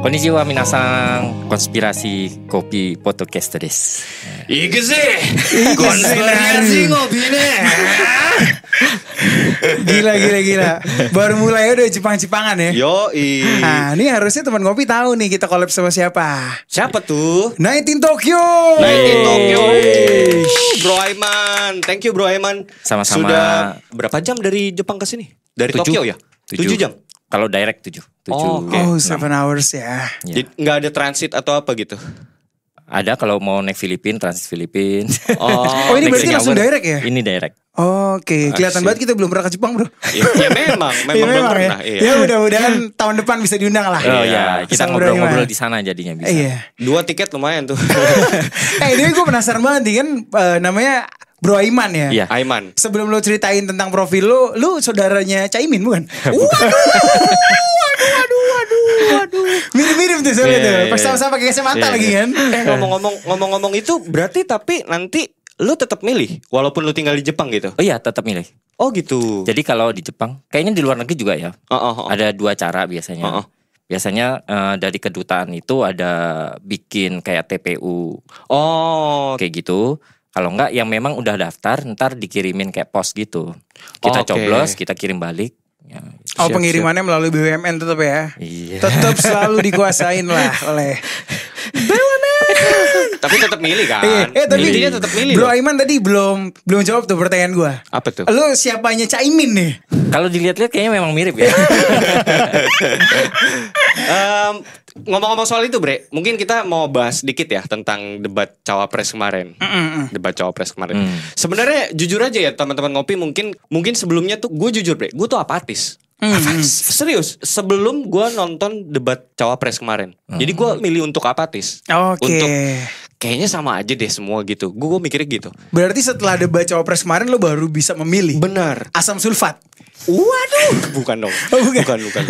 Konnichiwa minasan, konspirasi kopi podcast desu. Ikuze, konspirasi ngopi nih. Gila. Baru mulai udah Jepang-Jepangan ya. Yoi. Nah ini harusnya teman ngopi tahu nih kita collab sama siapa. Siapa tuh? Night in Tokyo. Night in Tokyo. Bro Aiman, thank you Bro Aiman. Sama-sama. Sudah berapa jam dari Jepang ke sini? Dari 7. Tokyo ya? 7 jam. Kalau direct 7. Oh, oke. Oh 7 hours ya. Jadi nggak ada transit atau apa gitu? Ada kalau mau naik Filipina, transit Filipina. Oh ini Naik berarti langsung Singapura. direct ya? Ini direct. Oke, kelihatan Asik. banget kita belum pernah ke Jepang bro. Ya memang Ya, belum pernah. ya. Iya. Ya mudah-mudahan tahun depan bisa diundang lah. Oh iya, kita Sama ngobrol-ngobrol Bro di sana jadinya bisa. Iya. 2 tiket lumayan tuh. Ini gue penasaran banget nih kan namanya Bro Aiman ya. Iya. Aiman. Sebelum lo ceritain tentang profil lu saudaranya Caimin bukan? Waduh. Mirip-mirip tuh soalnya tuh. Pas sama-sama pakai kacamata lagi kan. Ngomong-ngomong itu berarti tapi nanti lu tetap milih walaupun lu tinggal di Jepang gitu. Oh iya, tetap milih. Oh gitu. Jadi kalau di Jepang, kayaknya di luar negeri juga ya. Ada 2 cara biasanya. Biasanya dari kedutaan itu ada bikin kayak TPU. Oh, Kayak gitu. Kalau enggak yang memang udah daftar, ntar dikirimin kayak pos gitu. Kita Oke. coblos, kita kirim balik. Ya, gitu. Oh pengirimannya melalui BUMN tetap ya. Iya. Tetap selalu dikuasain lah oleh tapi tetap milih kan? tapi Intinya tetap milih. Bro loh. Aiman tadi belum jawab tuh pertanyaan gue. Apa tuh? Lu siapanya Caimin nih? Kalau dilihat-lihat kayaknya memang mirip ya. Ngomong-ngomong soal itu Bre, mungkin kita mau bahas dikit ya tentang debat cawapres kemarin. Debat cawapres kemarin. Sebenarnya jujur aja ya teman-teman ngopi, mungkin sebelumnya tuh gue jujur Bre, gue tuh apatis. Serius, sebelum gue nonton debat cawapres kemarin, jadi gue milih untuk apatis. Oke. Untuk kayaknya sama aja deh semua gitu. Gue mikirnya gitu. Berarti setelah debat cawapres kemarin lo baru bisa memilih Benar. asam sulfat. Waduh, bukan dong. Oh, bukan. Bukan.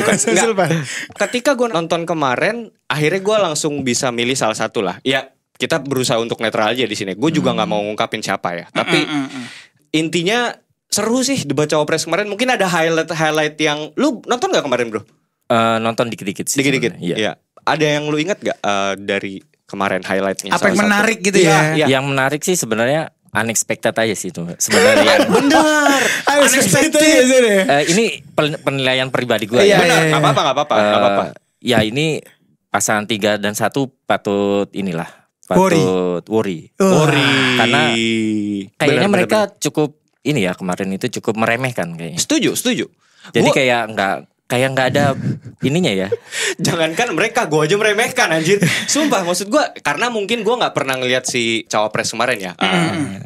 Asam Nggak. sulfat. Ketika gue nonton kemarin, akhirnya gue langsung bisa milih salah satu lah. Ya, kita berusaha untuk netral aja di sini. Gue juga nggak mau ngungkapin siapa ya. Tapi intinya seru sih debat cawapres kemarin. Mungkin ada highlight yang lu nonton nggak kemarin bro? Nonton dikit-dikit sih. Dikit-dikit. sebenarnya. Iya. Iya. Ada yang lu ingat gak dari kemarin highlightnya? Apa yang salah satu? menarik gitu ya? Iya. Yang menarik sih sebenarnya unexpected aja sih itu sebenarnya. Benar. Unexpected ya sih deh. Ini penilaian pribadi gue. Iya, Benar. iya. Nggak apa-apa. Nggak apa-apa. Ya ini pasangan 3 dan 1 patut inilah. Worry. Patut worry. Karena kayaknya Benar, mereka benar. cukup ini ya kemarin itu cukup meremehkan kayaknya. Setuju. Jadi Gua- kayak nggak ada ininya ya. Jangankan mereka, gue aja meremehkan anjir. Sumpah, maksud gue karena mungkin gue nggak pernah ngeliat si cawapres kemarin ya,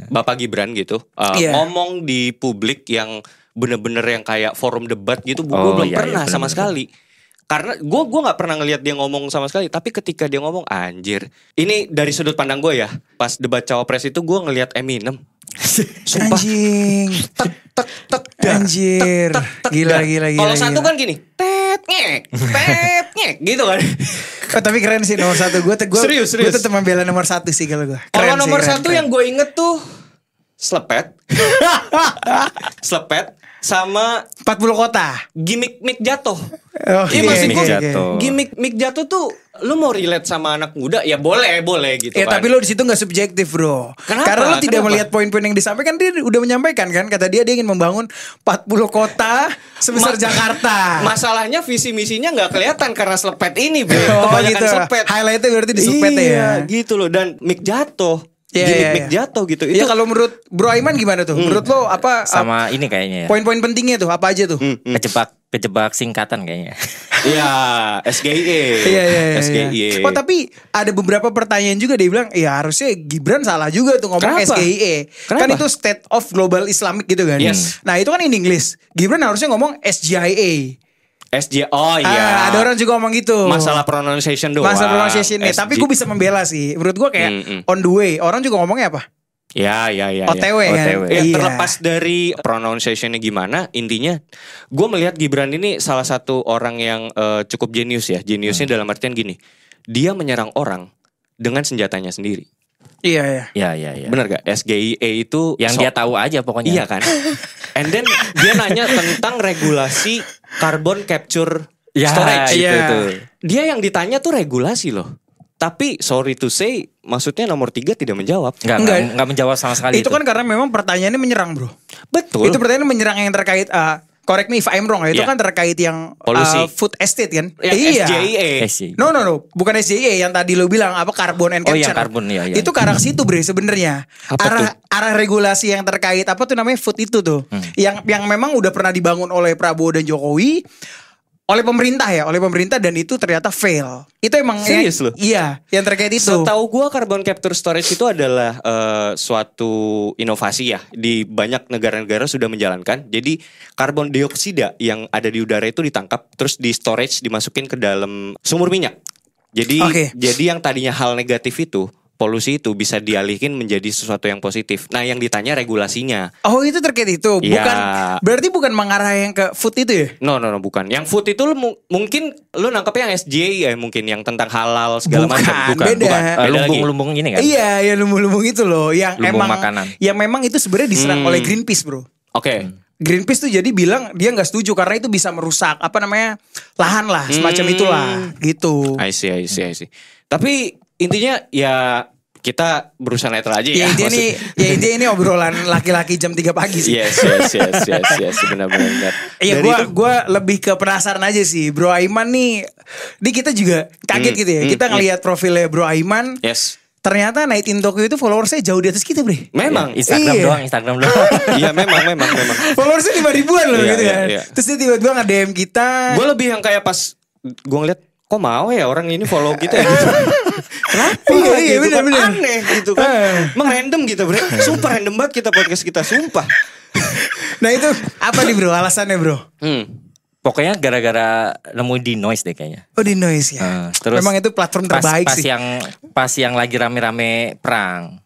Bapak Gibran gitu, Iya. ngomong di publik yang bener-bener yang kayak forum debat gitu. Gue Oh, belum iya, pernah iya, sama bener-bener. sekali. Karena gue nggak pernah ngeliat dia ngomong sama sekali. Tapi ketika dia ngomong, anjir. Ini dari sudut pandang gue ya. Pas debat cawapres itu gue ngeliat Eminem. Sumpah. Anjing. Tek Anjir. Gila. Kalau satu kan gini, tet ngek gitu kan. Oh, tapi keren sih nomor 1 gue. Serius. Gue tetap membela nomor 1 sih kalau gue. Kalau nomor 1 yang gue inget tuh Slepet sama 40 kota. gimmick mic jatuh. Oke. Iya maksud gue Mic jatuh. gimmick mic jatuh tuh lu mau relate sama anak muda ya boleh gitu Ya kan. tapi lo di situ nggak subjektif bro. Kenapa? Karena lo tidak Kenapa? melihat poin-poin yang disampaikan. Dia udah menyampaikan kan. Kata dia ingin membangun 40 kota sebesar Jakarta. Masalahnya visi misinya nggak kelihatan karena Slepet ini bro. Oh Kebanyakan gitu. Slepet. Highlightnya berarti di Slepet ya. Iya gitu loh. Dan mic jatuh. Iya, Gimmick iya, mic iya. jatuh gitu. Iya kalau menurut Bro Aiman gimana tuh? Menurut lo apa Sama ini kayaknya ya. poin-poin pentingnya tuh apa aja tuh? Kejebak singkatan kayaknya. Iya SGIE. Iya. SGIE. Oh tapi ada beberapa pertanyaan juga dia bilang ya harusnya Gibran salah juga tuh ngomong Kenapa? SGIE. Kenapa? Kan itu State of Global Islamic gitu kan. Yes. Nah itu kan in English. Gibran harusnya ngomong SGIA. SJ. Oh iya. Ada orang juga ngomong gitu. Masalah pronunciation doang. Masa pronunciation-nya. Tapi gue bisa membela sih. Menurut gue kayak on the way. Orang juga ngomongnya apa? Ya. OTW kan. OTW. Ya, Iya. terlepas dari pronunciation-nya gimana, intinya gue melihat Gibran ini salah satu orang yang cukup jenius ya. Jeniusnya dalam artian gini, dia menyerang orang dengan senjatanya sendiri. Iya. Bener gak? SGIE itu yang dia tahu aja pokoknya. Iya kan? And then dia nanya tentang regulasi carbon capture storage gitu. Dia yang ditanya tuh regulasi loh. Tapi sorry to say, maksudnya nomor 3 tidak menjawab. Enggak menjawab sama sekali. Itu kan karena memang pertanyaannya menyerang, bro. Betul. Itu pertanyaan menyerang yang terkait correct me if I'm wrong, itu kan terkait yang polusi, food estate kan? SJIE. No, bukan SJIE yang tadi lo bilang apa carbon and capture. Yang carbon ya. Itu ke arah situ bre sebenarnya. Arah regulasi yang terkait apa tuh namanya food itu tuh. Yang memang udah pernah dibangun oleh Prabowo dan Jokowi. Oleh pemerintah dan itu ternyata fail. Itu emang serius loh? Iya, yang terkait itu. Setahu gue carbon capture storage itu adalah suatu inovasi ya. Di banyak negara-negara sudah menjalankan. Jadi karbon dioksida yang ada di udara itu ditangkap, terus di storage dimasukin ke dalam sumur minyak. Jadi yang tadinya hal negatif itu, polusi itu bisa dialihkan menjadi sesuatu yang positif. Nah, yang ditanya regulasinya. Oh, itu terkait itu. Berarti bukan mengarah yang ke food itu ya? No, bukan. Yang food itu mungkin lu nangkapnya yang SJ ya, mungkin yang tentang halal segala macam. Beda. Lumbung-lumbung ini kan? Iya, ya lumbung-lumbung itu loh, yang lumbung emang makanan. Yang memang itu sebenarnya diserang oleh Greenpeace, bro. Oke. Greenpeace tuh jadi bilang dia nggak setuju karena itu bisa merusak lahan lah, semacam itulah, gitu. I see. Tapi intinya ya kita berusaha netral aja ya. Intinya ini obrolan laki-laki jam 3 pagi sih. Yes, benar-benar. Iya, gue lebih ke penasaran aja sih, Bro Aiman nih. Kita juga kaget gitu ya. Kita ngelihat profilnya Bro Aiman. Yes. Ternyata Night in Tokyo itu followersnya jauh di atas kita, Bre. Memang. Instagram doang. Iya, memang. Followersnya 5 ribuan loh gitu kan. Terus dia tiba-tiba nge-DM kita. Gue lebih yang kayak pas gue ngeliat, kok mau ya orang ini follow kita ya gitu. Kenapa gitu bener. Kan aneh gitu kan. Emang random gitu, Bre. Sumpah random banget kita podcast kita, sumpah. Nah itu apa nih bro alasannya bro? Pokoknya gara-gara nemu di Noise deh kayaknya. Oh di Noise ya. Terus memang itu platform terbaik pas sih. Pas yang lagi rame-rame perang.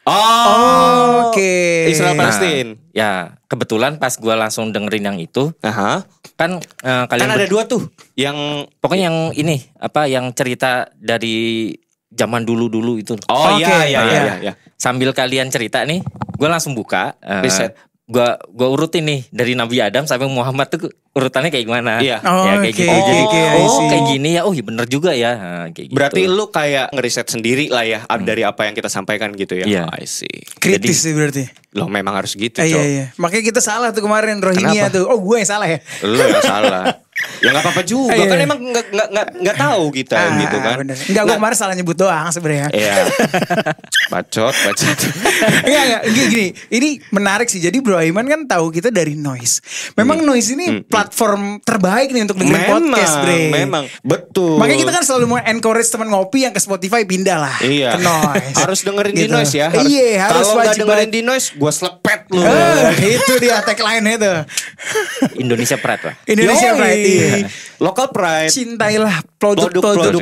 Oke. Israel Palestina. Ya kebetulan pas gue langsung dengerin yang itu. Kan kalian kan ada dua tuh. Yang pokoknya yang ini yang cerita dari zaman dulu itu. Iya. Sambil kalian cerita nih, gue langsung buka. Riset. Gue urutin nih dari Nabi Adam sampai Muhammad tuh urutannya kayak gimana? Iya. Kayak gitu. Jadi kayak gini ya. Oh iya bener juga ya. Kayak berarti gitu. lu kayak ngeriset sendiri lah ya dari apa yang kita sampaikan gitu ya. Iya. I see. Kritis sih berarti. Loh memang harus gitu. Iya. Makanya kita salah tuh kemarin Rohingya tuh. Oh gue yang salah ya. Lu yang salah. Ya nggak apa-apa juga kan emang nggak tahu kita gitu kan. Bener. Enggak, gue kemarin salah nyebut doang sebenarnya. Iya. Bacot. Enggak gini. Ini menarik sih. Jadi Bro Aiman kan tahu kita dari Noise. Memang Noise ini platform terbaik nih untuk dengerin podcast, Bre. Memang betul. Makanya kita kan selalu mau encourage teman ngopi yang ke Spotify pindah lah ke Noise. Harus dengerin di Noise ya. Iya, harus kalau nggak wajib dengerin di Noise, gue selepet lu. Itu dia tagline-nya tuh. Indonesia Pride lah. Indonesia Pride. Iya. Local pride. Cintailah produk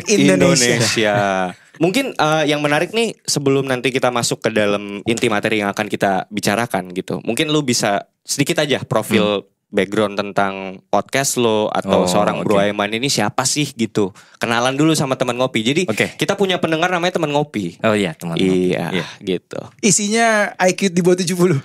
Indonesia. Mungkin yang menarik nih sebelum nanti kita masuk ke dalam inti materi yang akan kita bicarakan gitu. Mungkin lu bisa sedikit aja profil background tentang podcast lo atau seorang Bro Aiman ini siapa sih gitu. Kenalan dulu sama teman ngopi. Jadi kita punya pendengar namanya teman ngopi. Oh iya teman ngopi. Iya gitu. Isinya IQ di bawah 70.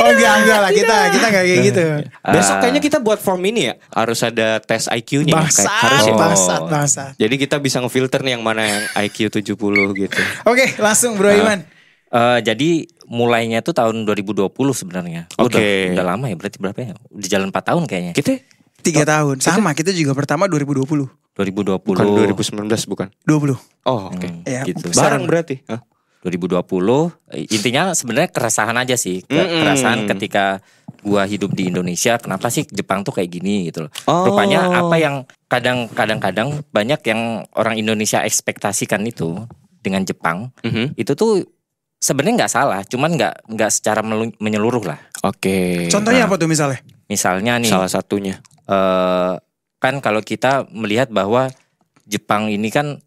Oh enggak lah kita enggak kayak gitu. Besok kayaknya kita buat form ini ya. Harus ada tes IQ-nya. Bangsat. Jadi kita bisa ngefilter nih yang mana yang IQ 70 gitu. Oke, langsung Bro Aiman. Jadi mulainya tuh tahun 2020 sebenarnya. Udah lama ya, berarti berapa ya? Udah jalan 4 tahun kayaknya. Kita 3 tahun. Sama, kita juga pertama 2020. 2020. Bukan 2019 bukan? 20. Oh, oke. Gitu. Bareng berarti. 2020. Intinya sebenarnya keresahan aja sih. Keresahan ketika gua hidup di Indonesia, kenapa sih Jepang tuh kayak gini gitu loh. Rupanya apa yang kadang-kadang banyak yang orang Indonesia ekspektasikan itu dengan Jepang, itu tuh sebenarnya nggak salah, cuman nggak secara menyeluruh lah. Oke. Contohnya apa tuh misalnya? Misalnya nih. Salah satunya. Kan kalau kita melihat bahwa Jepang ini kan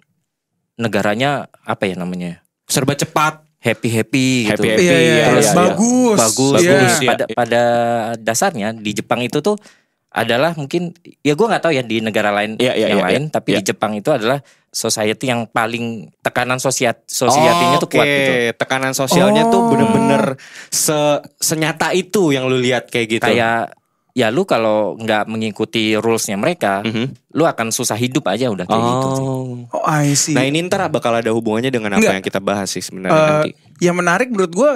negaranya apa ya namanya? Serba cepat, happy gitu. Terus bagus. Pada dasarnya di Jepang itu tuh adalah mungkin ya gue nggak tahu ya di negara lain lain, tapi di Jepang itu adalah society yang paling tekanan society-nya tuh kuat gitu. Tekanan sosialnya tuh bener-bener senyata itu yang lu lihat kayak gitu. Kayak ya lu kalau nggak mengikuti rules-nya mereka, lu akan susah hidup aja udah kayak gitu sih. Oh, I see. Nah ini ntar bakal ada hubungannya dengan apa yang kita bahas sih sebenarnya nanti. Yang menarik menurut gue,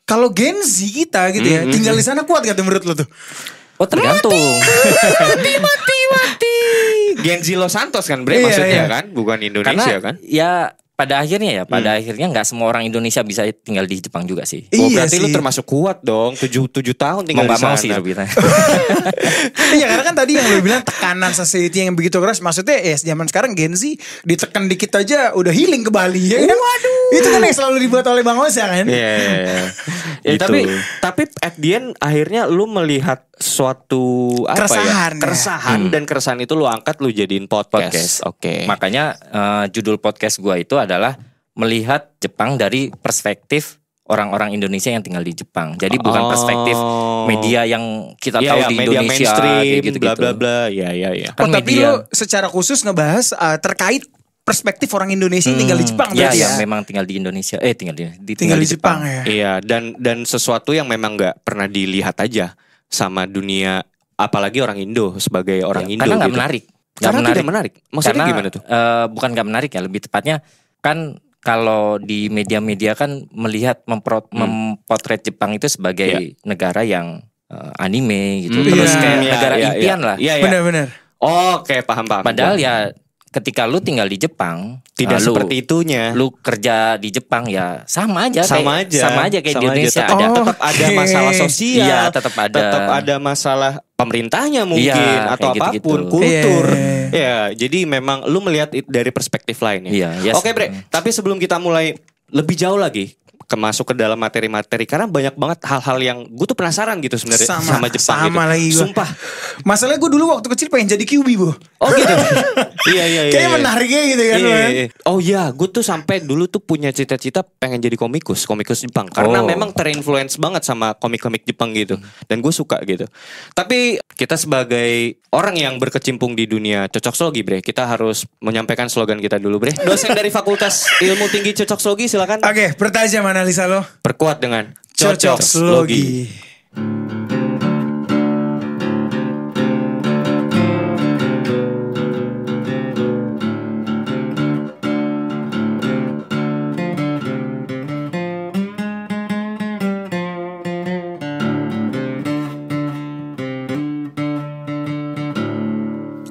kalau Gen Z kita gitu ya, tinggal di sana kuat gak tuh menurut lu tuh? Oh tergantung. Mati. Gen Z Los Santos kan bre, maksudnya kan, bukan Indonesia. Karena, kan? Ya pada akhirnya nggak semua orang Indonesia bisa tinggal di Jepang juga sih. Oh berarti lu termasuk kuat dong, 7 tahun tinggal di sana. Mau sih lebih. Iya karena kan tadi yang lu bilang tekanan society yang begitu keras, maksudnya zaman sekarang Gen Z ditekan dikit aja udah healing ke Bali ya kan? Waduh. Itu kan yang selalu dibuat oleh Bang Oza kan? Iya. Gitu. Tapi at the end akhirnya lu melihat suatu keresahan dan keresahan itu lu angkat, lu jadiin podcast. Oke. Makanya judul podcast gua itu adalah melihat Jepang dari perspektif orang-orang Indonesia yang tinggal di Jepang. Jadi bukan perspektif media yang kita tahu di media Indonesia kayak gitu. Bla bla bla. Iya. Kan tapi lu secara khusus ngebahas terkait perspektif orang Indonesia yang tinggal di Jepang berarti ya? Iya, memang tinggal di Indonesia. Tinggal di Jepang ya. Iya, dan sesuatu yang memang nggak pernah dilihat aja sama dunia, apalagi orang Indo sebagai orang Indo. Karena nggak gitu. menarik. Tidak menarik. Maksudnya gimana tuh? Bukan nggak menarik ya, lebih tepatnya kan kalau di media-media kan melihat mempotret Jepang itu sebagai negara yang anime gitu. Terus kayak negara impian lah. Iya. Benar-benar. Oke, paham. Padahal ya ketika lu tinggal di Jepang tidak seperti itunya. Lu kerja di Jepang ya sama aja kayak di Indonesia. Tetap ada masalah sosial. Iya, tetap ada masalah pemerintahnya mungkin atau apapun, kultur. Ya, jadi memang lu melihat dari perspektif lain ya. Oke, Bre. Tapi sebelum kita mulai lebih jauh lagi masuk ke dalam materi-materi, karena banyak banget hal-hal yang gue tuh penasaran gitu sebenarnya sama Jepang gitu. Lagi gua. Sumpah. Masalahnya gue dulu waktu kecil pengen jadi QB, Bu. Oh gitu. Iya. Kayaknya menariknya gitu kan. Iya. Oh iya, gue tuh sampai dulu tuh punya cita-cita pengen jadi komikus Jepang. Karena memang terinfluence banget sama komik-komik Jepang gitu. Dan gue suka gitu. Tapi kita sebagai orang yang berkecimpung di dunia Cocoksologi, Bre, kita harus menyampaikan slogan kita dulu, Bre. Dosen dari Fakultas Ilmu Tinggi Cocoksologi, silakan. Oke, bertajam analisa lo. Perkuat dengan Cocoksologi.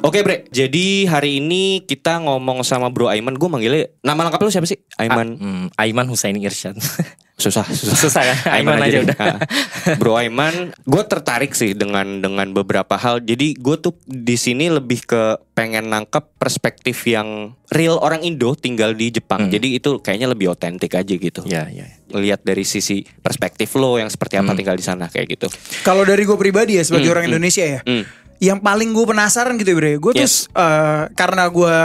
Oke, Bre, jadi hari ini kita ngomong sama Bro Aiman. Gue manggilnya, nama lengkap lu siapa sih? Aiman Aiman Husaini Irsyad. Susah kan? Aiman aja udah. Bro Aiman, gue tertarik sih dengan beberapa hal. Jadi gue tuh di sini lebih ke pengen nangkep perspektif yang real orang Indo tinggal di Jepang. Jadi itu kayaknya lebih otentik aja gitu. Iya. Lihat dari sisi perspektif lo yang seperti apa tinggal di sana kayak gitu. Kalau dari gue pribadi ya sebagai orang Indonesia ya. Yang paling gue penasaran gitu ya, Bre. Gue tuh karena gue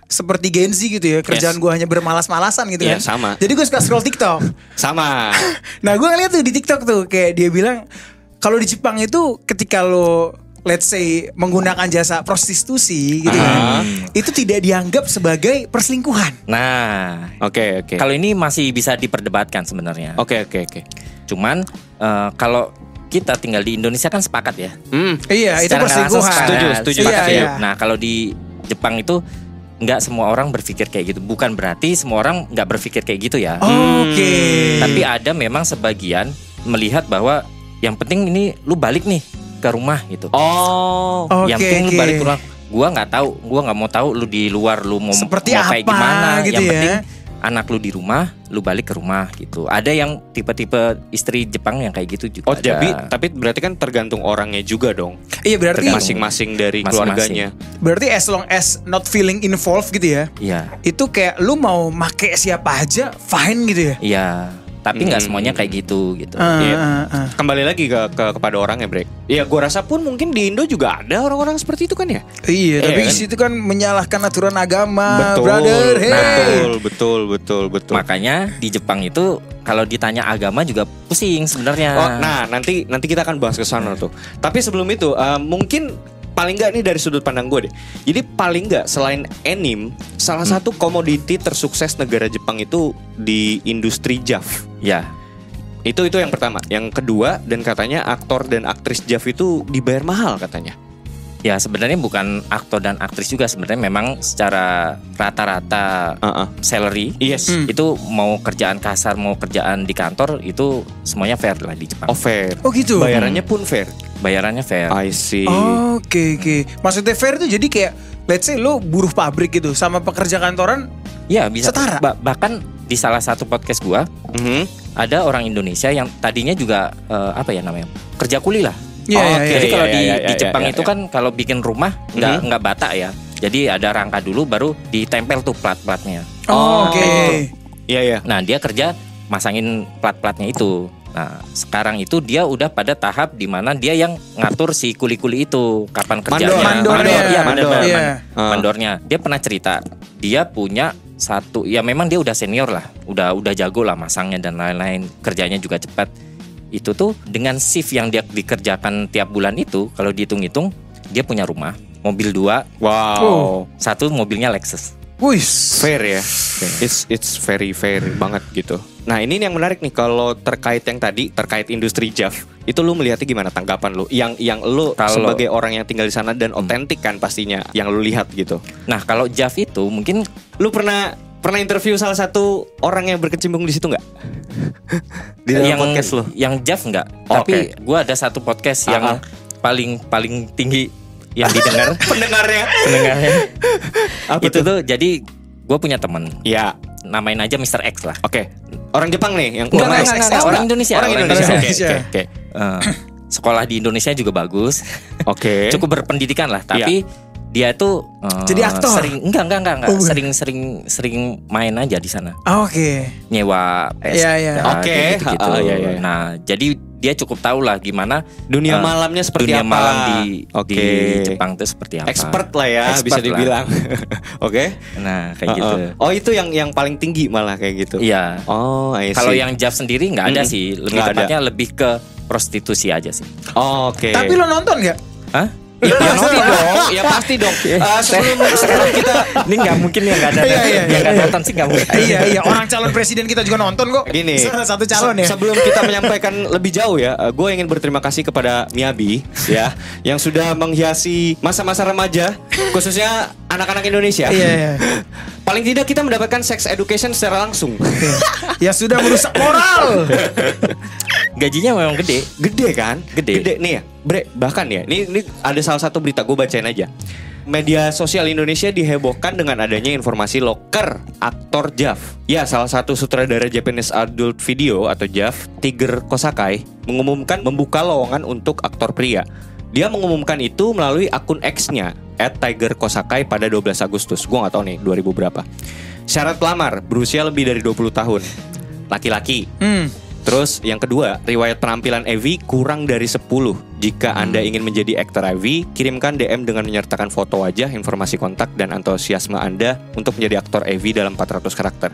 seperti Gen Z gitu ya, kerjaan gue hanya bermalas-malasan gitu kan. Sama. Jadi gue suka scroll TikTok. Sama. Nah gue ngeliat tuh di TikTok tuh kayak dia bilang kalau di Jepang itu ketika lo let's say menggunakan jasa prostitusi gitu kan, itu tidak dianggap sebagai perselingkuhan. Nah, oke. Kalau ini masih bisa diperdebatkan sebenarnya. Oke. Cuman kalau kita tinggal di Indonesia kan sepakat ya. Iya, itu perselingkuhan. Setuju. Iya. Nah, kalau di Jepang itu nggak semua orang berpikir kayak gitu. Bukan berarti semua orang nggak berpikir kayak gitu ya. Oke. Tapi ada memang sebagian melihat bahwa yang penting ini lu balik nih ke rumah gitu. Yang penting lu balik ke rumah. Gua nggak mau tahu lu di luar lu mau seperti mau kayak gimana. Gitu yang ya. penting anak lu di rumah, lu balik ke rumah gitu. Ada yang tipe-tipe istri Jepang yang kayak gitu juga. Tapi berarti kan tergantung orangnya juga dong. Iya, berarti masing-masing dari keluarganya. Berarti as long as not feeling involved gitu ya. Iya. Itu kayak lu mau make siapa aja fine gitu ya. Iya. tapi nggak semuanya kayak gitu. Kembali lagi kepada orangnya, Bre. Ya gue rasa pun mungkin di Indo juga ada orang-orang seperti itu kan ya. Iya, tapi kan? itu kan menyalahkan aturan agama, brother. Betul. Makanya di Jepang itu kalau ditanya agama juga pusing sebenarnya. Nah nanti kita akan bahas ke sana tuh. Tapi sebelum itu mungkin paling nggak nih dari sudut pandang gue deh. Jadi paling nggak selain anime, salah satu komoditi tersukses negara Jepang itu di industri JAV. Ya. Itu yang pertama. Yang kedua, dan katanya aktor dan aktris JAV itu dibayar mahal katanya. Ya sebenarnya bukan aktor dan aktris juga, sebenarnya memang secara rata-rata salary itu mau kerjaan kasar mau kerjaan di kantor itu semuanya fair lah di Jepang. Fair. Oh gitu. Bayarannya pun fair. Bayarannya fair. I see. Oke. Maksudnya fair itu jadi kayak let's say lo buruh pabrik gitu sama pekerja kantoran. Ya bisa setara. Bahkan di salah satu podcast gua ada orang Indonesia yang tadinya juga kerja kuli lah. Jadi kalau di Jepang itu kan kalau bikin rumah nggak bata ya. Jadi ada rangka dulu baru ditempel tuh plat-platnya. Oke. Iya. Nah dia kerja masangin plat-platnya itu. Nah sekarang itu dia udah pada tahap di mana dia yang ngatur si kuli-kuli itu kapan kerjanya. Mandornya. Dia pernah cerita dia punya satu, ya memang dia udah senior lah, udah jago lah masangnya dan lain-lain, kerjanya juga cepat. Itu tuh dengan shift yang dia dikerjakan tiap bulan itu, kalau dihitung-hitung dia punya rumah, mobil 2. Wow. Satu mobilnya Lexus. Wih, fair ya. It's very fair banget gitu. Nah ini yang menarik nih kalau terkait yang tadi, terkait industri JAV. Itu lu melihatnya gimana tanggapan lu? Yang lu sebagai orang yang tinggal di sana dan otentik kan pastinya yang lu lihat gitu. Nah kalau JAV itu mungkin lu pernah interview salah satu orang yang berkecimpung di situ nggak? Di dalam podcast lo? Yang JAV nggak. Tapi gue ada satu podcast yang paling tinggi yang didengar. Pendengarnya. Itu tuh jadi gue punya temen. Iya. Namain aja Mr. X lah. Oke. Orang Jepang nih yang enggak, orang Indonesia. Orang Indonesia. Oke. Sekolah di Indonesia juga bagus. Oke. Cukup berpendidikan lah. Tapi dia tuh jadi aktor. Enggak. Sering main aja di sana. Oke. Nyewa PS. Oke. Gitu. Nah, jadi dia cukup tahu lah gimana dunia malamnya seperti dunia apa. Malam di Jepang itu seperti apa. Expert lah ya, bisa dibilang. Oke. Nah, kayak gitu. Oh, itu yang paling tinggi malah kayak gitu. Iya. Oh, I see. Kalau yang JAV sendiri nggak ada sih, lebih tepatnya lebih ke prostitusi aja sih. Oke. Tapi lo nonton nggak? Hah? Ya pasti dong. Sebelum kita ini nggak mungkin ya nggak ada yang nggak nonton sih nggak mungkin. Iya orang calon presiden kita juga nonton kok. Gini, salah satu calon ya. Sebelum kita menyampaikan lebih jauh ya, gue ingin berterima kasih kepada Miyabi ya yang sudah menghiasi masa-masa remaja khususnya anak-anak Indonesia. Iya. Paling tidak kita mendapatkan sex education secara langsung. Ya sudah merusak moral. Gajinya memang gede. Gede kan? Gede nih ya. Bre, bahkan ya, ini ada salah satu berita gue bacain aja. Media sosial Indonesia dihebohkan dengan adanya informasi loker aktor JAV. Ya, salah satu sutradara Japanese Adult Video atau JAV, Tiger Kosakai, mengumumkan membuka lowongan untuk aktor pria. Dia mengumumkan itu melalui akun X-nya @tigerkosakai pada 12 Agustus. Gue gak tahu nih 2000 berapa. Syarat pelamar berusia lebih dari 20 tahun. Laki-laki. Terus yang kedua, riwayat penampilan Evi kurang dari 10. Jika Anda ingin menjadi aktor Evi, kirimkan DM dengan menyertakan foto wajah, informasi kontak, dan antusiasme Anda untuk menjadi aktor Evi dalam 400 karakter.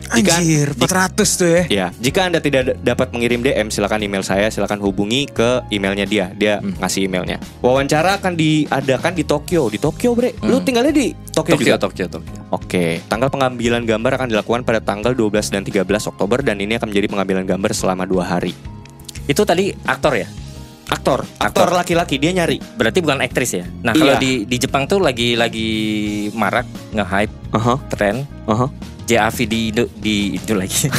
Anjir, 400 tuh ya. Ya, jika Anda tidak dapat mengirim DM, silakan email saya, silakan hubungi ke emailnya dia. Dia ngasih emailnya. Wawancara akan diadakan di Tokyo. Di Tokyo, Bre. Lu tinggalnya di Tokyo juga? Tokyo. Oke. Tanggal pengambilan gambar akan dilakukan pada tanggal 12 dan 13 Oktober dan ini akan menjadi pengambilan gambar selama 2 hari. Itu tadi aktor ya? Aktor laki-laki, dia nyari. Berarti bukan aktris ya? Nah, kalau di Jepang tuh lagi marak nge-hype tren. JAV di itu lagi.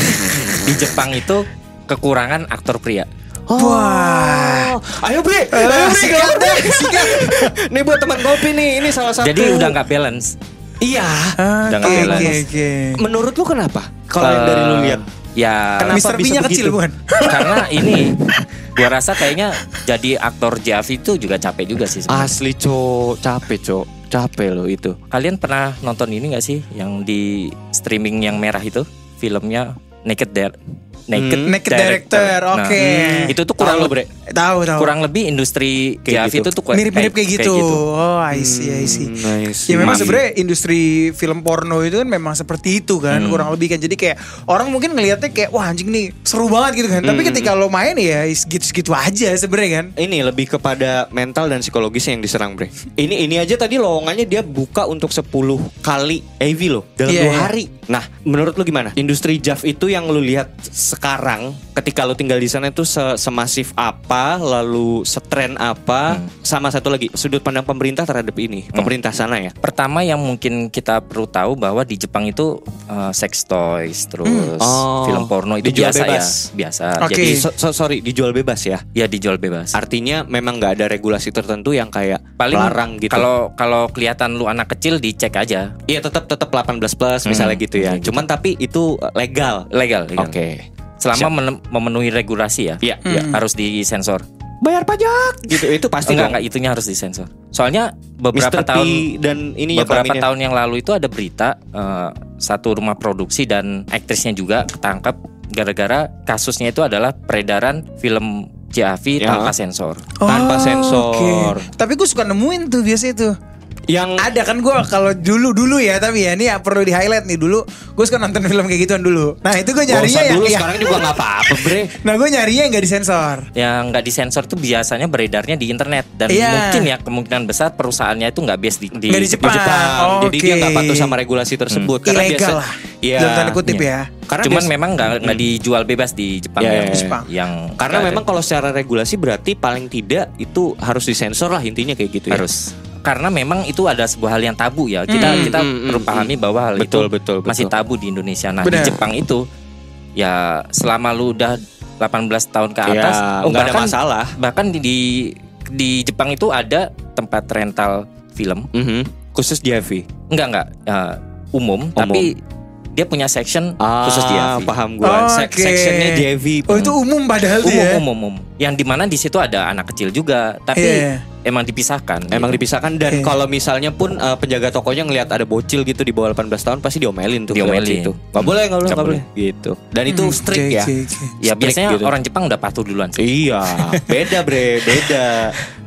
Di Jepang itu kekurangan aktor pria. Wah, ayo Bre, sikat. Nih buat teman kopi nih, ini salah satu. Jadi udah nggak balance. Iya, udah nggak balance. Menurut lu kenapa? Kalau yang dari lu lihat, ya Mr. P-nya kecil bukan? Karena ini, gua rasa kayaknya jadi aktor JAV itu juga capek juga sih sebenernya. Asli capek loh itu. Kalian pernah nonton ini gak sih yang di streaming yang merah itu? Filmnya Naked Death. Naked Director. Oke. Itu tuh kurang lebih Tahu. kurang lebih industri JAV itu tuh mirip-mirip kayak gitu. Oh, I see. Ya memang sebenarnya industri film porno itu kan memang seperti itu kan, kurang lebih kan. Jadi kayak orang mungkin ngelihatnya kayak wah anjing nih seru banget gitu kan. Tapi ketika lo main ya gitu-gitu aja sebenarnya kan. Ini lebih kepada mental dan psikologis yang diserang, Bre. Ini aja tadi lowongannya dia buka untuk 10 kali AV loh dalam 2 hari. Nah, menurut lu gimana? Industri JAV itu yang lu lihat sekarang ketika lu tinggal di sana itu semasif apa, lalu setren apa, sama satu lagi sudut pandang pemerintah terhadap ini, pemerintah sana ya. Pertama yang mungkin kita perlu tahu bahwa di Jepang itu sex toys terus film porno itu dijual biasa bebas. ya, biasa. Okay. Jadi sorry, dijual bebas ya? Ya dijual bebas. Artinya memang nggak ada regulasi tertentu yang kayak paling larang gitu. Kalau kelihatan lu anak kecil dicek aja. Iya tetap 18 plus misalnya gitu ya. Gitu. Cuman tapi itu legal. Oke. Selama memenuhi regulasi ya. Iya. Harus disensor. Bayar pajak gitu. Itu pasti enggak itunya harus disensor. Soalnya beberapa tahun yang lalu itu ada berita satu rumah produksi dan aktrisnya juga ketangkep gara-gara kasusnya itu adalah peredaran film JAV tanpa sensor. Tanpa sensor. Okay. Tapi gue suka nemuin tuh biasa itu. Yang ada kan gue kalau dulu ya, tapi ya ini perlu di highlight nih, dulu gue suka nonton film kayak gituan dulu. Nah itu gue nyarinya dulu sekarang juga nggak apa-apa, Bre. Nah gue nyarinya yang nggak disensor. Yang nggak disensor tuh biasanya beredarnya di internet dan mungkin ya kemungkinan besar perusahaannya itu nggak base di Jepang. Jadi dia nggak patuh sama regulasi tersebut. Karena ilegal lah. Dalam tanda kutip ya. Karena cuman memang nggak dijual bebas di Jepang karena memang kalau secara regulasi berarti paling tidak itu harus disensor lah intinya kayak gitu ya. Harus. Karena memang itu ada sebuah hal yang tabu ya. Kita perlu pahami bahwa hal itu masih tabu di Indonesia. Nah, di Jepang itu ya selama lu udah 18 tahun ke atas nggak ada masalah. Bahkan di Jepang itu ada tempat rental film khusus JAV. Enggak umum, tapi dia punya section khusus JAV. Paham gue. Sectionnya JAV. Oh itu umum padahal umum. Yang dimana di situ ada anak kecil juga, tapi emang dipisahkan. Dipisahkan dan kalau misalnya pun penjaga tokonya ngelihat ada bocil gitu di bawah 18 tahun pasti diomelin tuh. Itu. Gak boleh gitu. Dan itu strict ya. Ya biasanya gitu. Orang Jepang udah patuh duluan sih. Iya, beda Bre,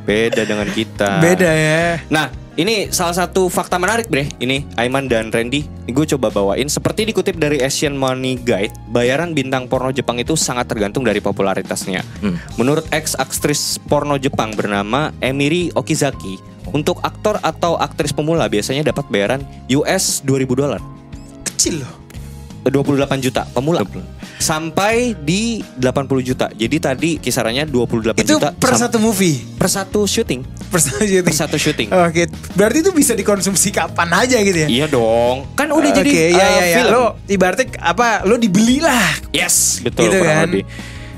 beda dengan kita. Beda ya. Nah, ini salah satu fakta menarik Bre. Ini Aiman dan Randy, gue coba bawain. Seperti dikutip dari Asian Money Guide, bayaran bintang porno Jepang itu sangat tergantung dari popularitasnya. Menurut ex-aktris porno Jepang bernama Emiri Okizaki, untuk aktor atau aktris pemula biasanya dapat bayaran US $2.000. Kecil loh. 28 juta pemula. Sampai di 80 juta. Jadi tadi kisarannya 28 itu juta. Itu per satu movie? Per satu syuting. Per satu syuting. Oke. Berarti itu bisa dikonsumsi kapan aja gitu ya? Iya dong. Kan udah jadi film. Lo ibaratnya lo dibeli lah. Yes. Betul gitu kan? Lebih.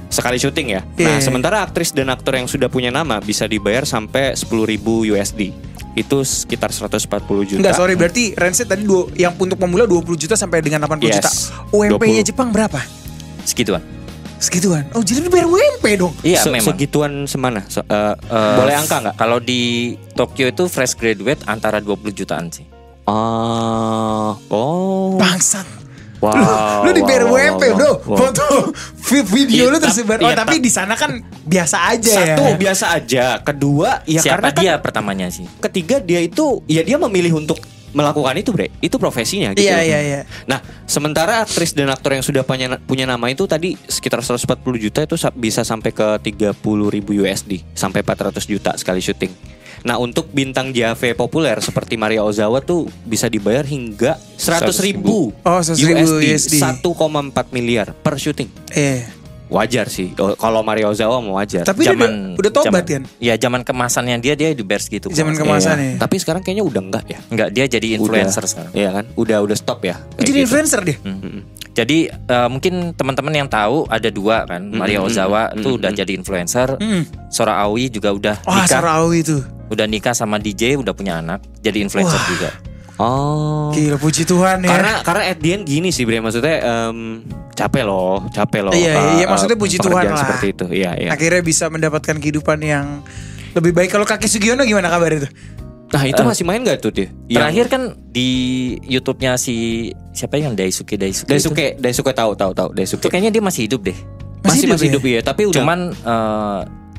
Sekali syuting ya. Nah sementara aktris dan aktor yang sudah punya nama bisa dibayar sampai 10.000 USD. Itu sekitar 140 juta. Enggak, sorry, berarti range tadi yang untuk pemula 20 juta sampai dengan 80 juta. UMP-nya Jepang berapa? Segituan. Oh, jadi lu bayar UMP dong? Iya, memang. Segituan semana? Boleh angka nggak? Kalau di Tokyo itu fresh graduate antara 20 jutaan sih. Bangsat. Lu dibayar UMP bro. Foto video lu tersebar. Tapi di sana kan biasa aja ya. Satu biasa aja. Kedua ya siapa karena dia pertamanya sih. Ketiga dia itu ya dia memilih untuk melakukan itu Bre. Itu profesinya gitu. Iya. Nah sementara aktris dan aktor yang sudah punya nama itu tadi sekitar 140 juta itu bisa sampai ke 30.000 USD. Sampai 400 juta sekali syuting. Nah untuk bintang JAV populer seperti Maria Ozawa tuh bisa dibayar hingga 100.000 USD 1,4 miliar per syuting. Wajar sih kalau Maria Ozawa mau wajar. Tapi udah tobat kan? Ya zaman kemasannya dia di bears gitu. Zaman kemasannya. Tapi sekarang kayaknya udah enggak ya. Enggak, dia jadi influencer sekarang. Iya kan? Udah stop ya. Jadi influencer dia. Jadi mungkin teman-teman yang tahu ada dua kan. Maria Ozawa tuh udah jadi influencer. Sora Aoi juga udah nikah. Sora Aoi tuh. Udah nikah sama DJ, udah punya anak, jadi influencer juga. Gila, puji Tuhan ya. Karena at the end gini sih Bre, maksudnya capek loh. Iya, maksudnya puji Tuhan lah. Seperti itu. Iya. Akhirnya bisa mendapatkan kehidupan yang lebih baik. Kalau Kakek Sugiono gimana kabar itu? Nah itu masih main gak tuh dia? Terakhir kan di YouTube-nya si siapa yang Daisuke tahu Daisuke. Itu kayaknya dia masih hidup deh. Masih hidup ya, tapi udah. Cuman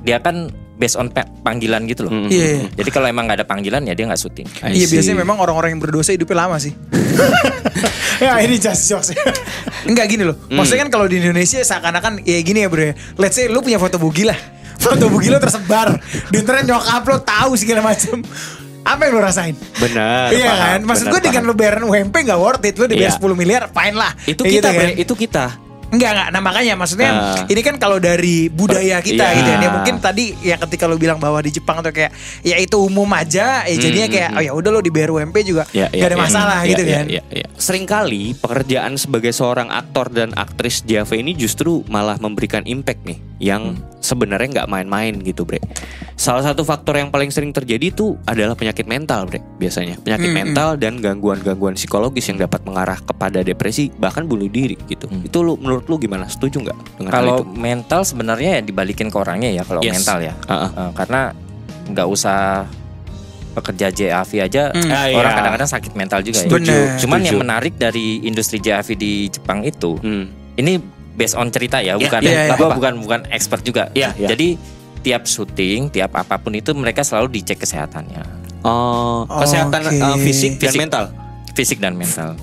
dia kan based on panggilan gitu loh. Iya. Jadi kalau emang nggak ada panggilan ya dia nggak syuting. Iya biasanya memang orang-orang yang berdosa hidupnya lama sih. Ya ini just jokes. Enggak gini loh. Maksudnya kan kalau di Indonesia seakan-akan ya gini ya bro. Let's say lu punya foto bugil lah. Foto bugil lo tersebar di internet, nyokap lo tahu segala macam. Apa yang lo rasain? Benar. Iya kan? Maksud gue dengan lo bayaran UMP gak worth it. Lo dibayar 10 miliar fine lah. Itu kayak kita gitu, kan? Itu kita. Enggak. Nah makanya maksudnya ini kan kalau dari budaya kita gitu ya. Mungkin tadi ya ketika lo bilang bahwa di Jepang tuh kayak ya itu umum aja. Ya jadinya kayak oh ya udah lo dibayar UMP juga gak ada masalah gitu kan. Seringkali pekerjaan sebagai seorang aktor dan aktris JAV ini justru malah memberikan impact nih yang sebenarnya nggak main-main gitu bre. Salah satu faktor yang paling sering terjadi itu adalah penyakit mental bre. Biasanya penyakit mental dan gangguan-gangguan psikologis yang dapat mengarah kepada depresi bahkan bunuh diri gitu. Itu menurut lu gimana? Setuju nggak dengan hal kalau itu? Mental sebenarnya ya dibalikin ke orangnya ya kalau mental ya. Karena nggak usah pekerja JAV aja orang kadang-kadang sakit mental juga ya. Cuman yang menarik dari industri JAV di Jepang itu ini based on cerita ya, bukan expert juga. Jadi tiap syuting, tiap apapun itu mereka selalu dicek kesehatannya. Kesehatan fisik dan mental. Fisik dan mental.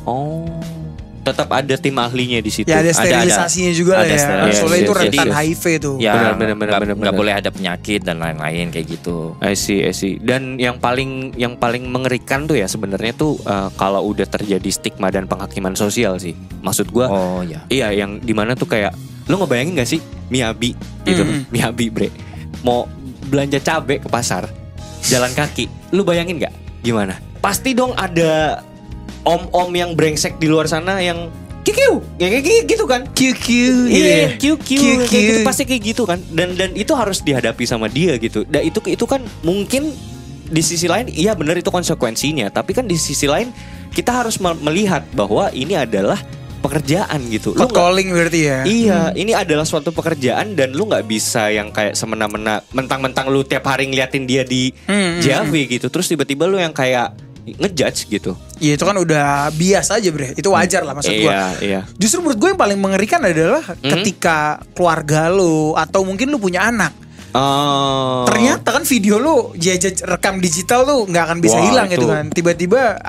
Tetap ada tim ahlinya di situ. Ya ada sterilisasinya juga lah ya. Soalnya itu rentan HIV tuh. Ya benar. Gak boleh ada penyakit dan lain-lain kayak gitu. I see. Dan yang paling mengerikan tuh ya sebenarnya tuh kalau udah terjadi stigma dan penghakiman sosial sih. Maksud gue. Iya yang dimana tuh kayak lo ngebayangin gak sih Miyabi gitu, Miyabi bre mau belanja cabe ke pasar jalan kaki, lu bayangin gak gimana? Pasti dong ada om-om yang brengsek di luar sana yang QQ, kayak gitu kan? QQ, iya, QQ, gitu, pasti kayak gitu kan? Dan itu harus dihadapi sama dia gitu. Dan itu kan mungkin di sisi lain, iya benar itu konsekuensinya. Tapi kan di sisi lain kita harus melihat bahwa ini adalah pekerjaan gitu. Lu calling berarti ya? Iya, ini adalah suatu pekerjaan dan lu nggak bisa yang kayak semena-mena, mentang-mentang lu tiap hari ngeliatin dia di JAV gitu, terus tiba-tiba lu yang kayak ngejudge gitu. Iya itu kan udah biasa aja bre. Itu wajar lah maksud gue. Iya. Justru menurut gue yang paling mengerikan adalah ketika keluarga lu atau mungkin lu punya anak. Ternyata kan video lu rekam digital tuh nggak akan bisa hilang gitu kan. Tiba-tiba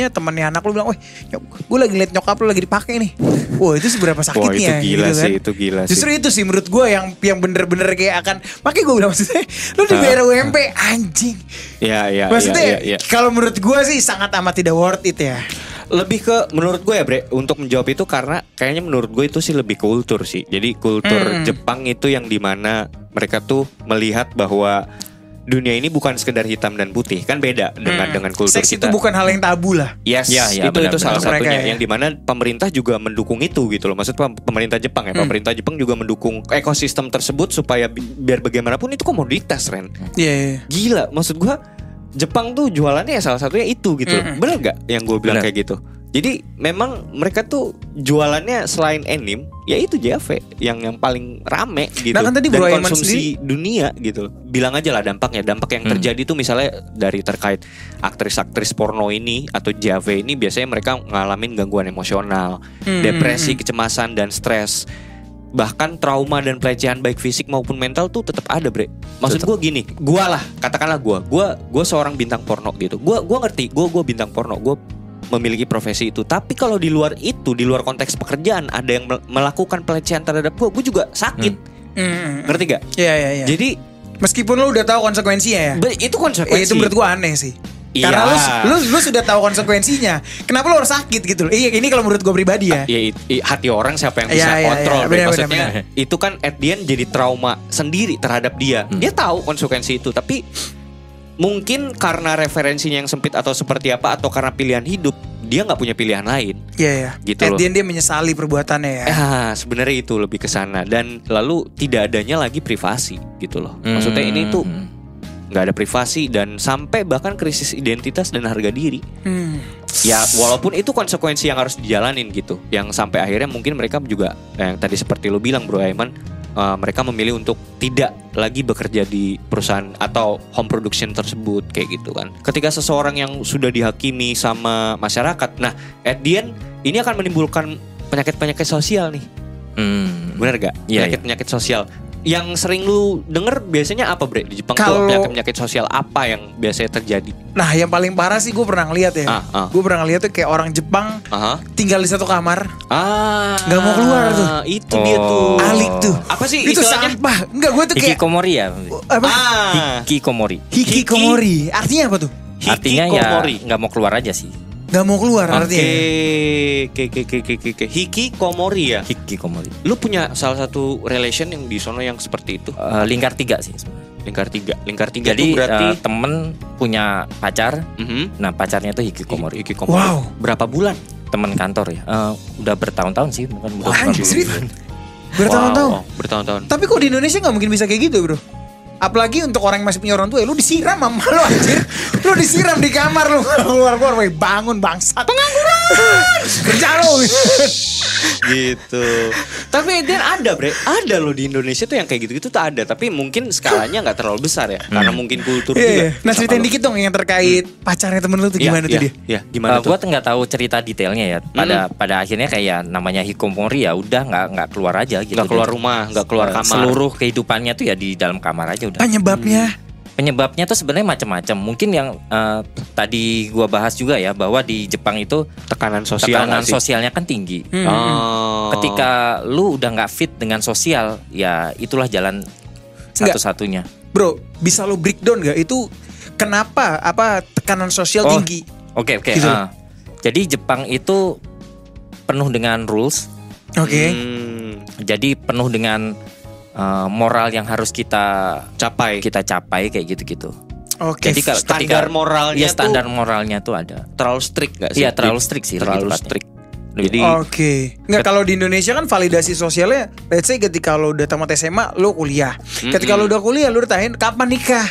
temannya anak lu bilang, "Wah, gue lagi liat nyokap lu lagi dipakai nih." Wah, itu seberapa sakitnya. Wah, itu gila gitu sih, kan. itu gila sih. Justru itu sih menurut gue yang bener-bener kayak akan. Makanya gue bilang maksudnya, lu dibayar UMP anjing. Iya. Maksudnya kalau menurut gue sih sangat amat tidak worth it ya. Lebih ke menurut gue ya bre, untuk menjawab itu karena kayaknya menurut gue itu sih lebih kultur sih. Jadi kultur Jepang itu yang dimana mereka tuh melihat bahwa dunia ini bukan sekedar hitam dan putih, kan beda dengan kultur seks kita. Itu bukan hal yang tabu lah. Yes, itu salah satunya yang dimana pemerintah juga mendukung itu gitu loh. Maksud pemerintah Jepang ya, pemerintah Jepang juga mendukung ekosistem tersebut supaya biar bagaimanapun itu komoditas Ren. Iya. Gila, maksud gue Jepang tuh jualannya ya salah satunya itu gitu. Bener gak yang gue bilang kayak gitu? Jadi memang mereka tuh jualannya selain anime, ya itu JAV yang paling rame gitu. Nah, kan tadi dan Bro konsumsi dunia gitu. Bilang aja lah dampaknya. Dampak yang terjadi tuh misalnya dari terkait aktris-aktris porno ini atau JAV ini biasanya mereka ngalamin gangguan emosional, depresi, kecemasan dan stres. Bahkan trauma dan pelecehan baik fisik maupun mental tuh tetap ada bre. Maksud gue gini, katakanlah gue seorang bintang porno gitu. Gue ngerti, gue bintang porno, gue memiliki profesi itu. Tapi kalau di luar itu, di luar konteks pekerjaan ada yang melakukan pelecehan terhadap gue juga sakit. Ngerti gak? Iya. Jadi meskipun lu udah tahu konsekuensinya ya. Itu konsekuensi. Itu menurut gue aneh sih. Iya. Karena lu sudah tahu konsekuensinya. Kenapa lu harus sakit gitu loh? Ini kalau menurut gue pribadi ya. Hati orang siapa yang bisa kontrol. Maksudnya itu kan at the end jadi trauma sendiri terhadap dia. Dia tahu konsekuensi itu, tapi mungkin karena referensinya yang sempit atau seperti apa, atau karena pilihan hidup, dia nggak punya pilihan lain. Iya. Gitu at loh. the end dia menyesali perbuatannya ya. Sebenarnya itu lebih ke sana, dan lalu tidak adanya lagi privasi gitu loh. Maksudnya ini tuh nggak ada privasi dan sampai bahkan krisis identitas dan harga diri. Ya walaupun itu konsekuensi yang harus dijalanin gitu, yang sampai akhirnya mungkin mereka juga yang tadi seperti lo bilang Bro Aiman, mereka memilih untuk tidak lagi bekerja di perusahaan atau home production tersebut kayak gitu kan. Ketika seseorang yang sudah dihakimi sama masyarakat, nah at the end ini akan menimbulkan penyakit-penyakit sosial nih. Bener gak? Penyakit-penyakit sosial. Yang sering lu denger biasanya apa bre di Jepang tuh penyakit sosial apa yang biasanya terjadi? Nah yang paling parah sih gue pernah ngeliat ya. Gue pernah ngeliat tuh kayak orang Jepang tinggal di satu kamar, nggak mau keluar tuh. Itu dia tuh. Alik tuh. Apa sih itu istilahnya? sampah. Enggak, gue tuh kayak hikikomori ya. Apa? Hikikomori. Hikikomori. Artinya apa tuh? Artinya ya nggak mau keluar aja sih. Gak mau keluar artinya. Hikikomori ya. Hikikomori. Lu punya salah satu relation yang di sono yang seperti itu? Lingkar 3 sih sebenarnya. Lingkar tiga jadi itu berarti temen punya pacar. Nah pacarnya itu hikikomori. Wow. Berapa bulan? Temen kantor ya. Udah bertahun-tahun sih, bukan udah bertahun-tahun. Tapi kok di Indonesia nggak mungkin bisa kayak gitu bro? Apalagi untuk orang yang masih punya orang tua, lu disiram sama lu anjir. Lu disiram di kamar lu. Keluar-keluar, bangun bangsat. Pengangguran. Kerja lu. Gitu. Tapi dan ada bre, ada loh di Indonesia tuh yang kayak gitu-gitu tuh ada. Tapi mungkin skalanya gak terlalu besar ya. Karena mungkin kultur juga. Nah ceritain dikit dong yang terkait pacarnya temen lu tuh gimana tuh dia? Iya, gimana tuh? Gue gak tahu cerita detailnya ya. Pada akhirnya kayak namanya hikikomori ya udah gak keluar aja gitu. Gak keluar rumah, gak keluar kamar. Seluruh kehidupannya tuh ya di dalam kamar aja udah. Penyebabnya tuh sebenarnya macam-macam. Mungkin yang tadi gua bahas juga ya, bahwa di Jepang itu tekanan sosialnya kan tinggi. Ketika lu udah nggak fit dengan sosial, ya itulah jalan satu-satunya. Bro, bisa lu breakdown gak itu kenapa tekanan sosial tinggi? Oke. Gitu. Jadi Jepang itu penuh dengan rules. Jadi penuh dengan moral yang harus kita capai kayak gitu-gitu. Jadi standar moralnya standar moralnya tuh ada. Terlalu strict gak sih? Iya, terlalu strict sih. Terlalu strict. Jadi Enggak, kalau di Indonesia kan validasi sosialnya, let's say ketika lo udah tamat SMA, lo kuliah. Ketika lo udah kuliah, lo ditanya kapan nikah.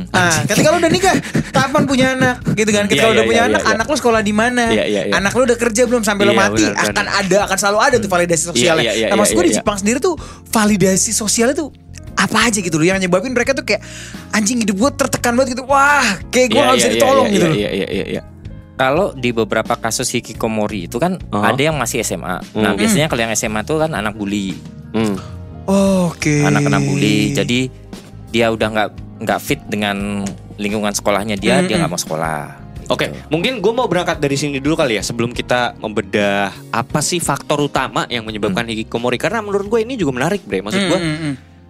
Nah, ketika lo udah nikah, kapan punya anak, gitu kan? Ketika lo udah punya anak lo sekolah di mana? Anak lo udah kerja belum sampai lo mati? Akan selalu ada tuh validasi sosialnya. Nah, maksud gue di Jepang sendiri tuh validasi sosialnya tuh apa aja gitu loh yang nyebabin mereka tuh kayak anjing hidup gue tertekan banget gitu. Wah, kayak gue gak bisa ditolong gitu loh. Kalau di beberapa kasus hikikomori itu kan ada yang masih SMA. Nah biasanya kalau yang SMA tuh kan anak bully. Anak kena bully. Jadi dia udah nggak fit dengan lingkungan sekolahnya dia nggak mau sekolah. Oke, mungkin gue mau berangkat dari sini dulu kali ya sebelum kita membedah apa sih faktor utama yang menyebabkan hikikomori. Karena menurut gue ini juga menarik bre. Maksud gue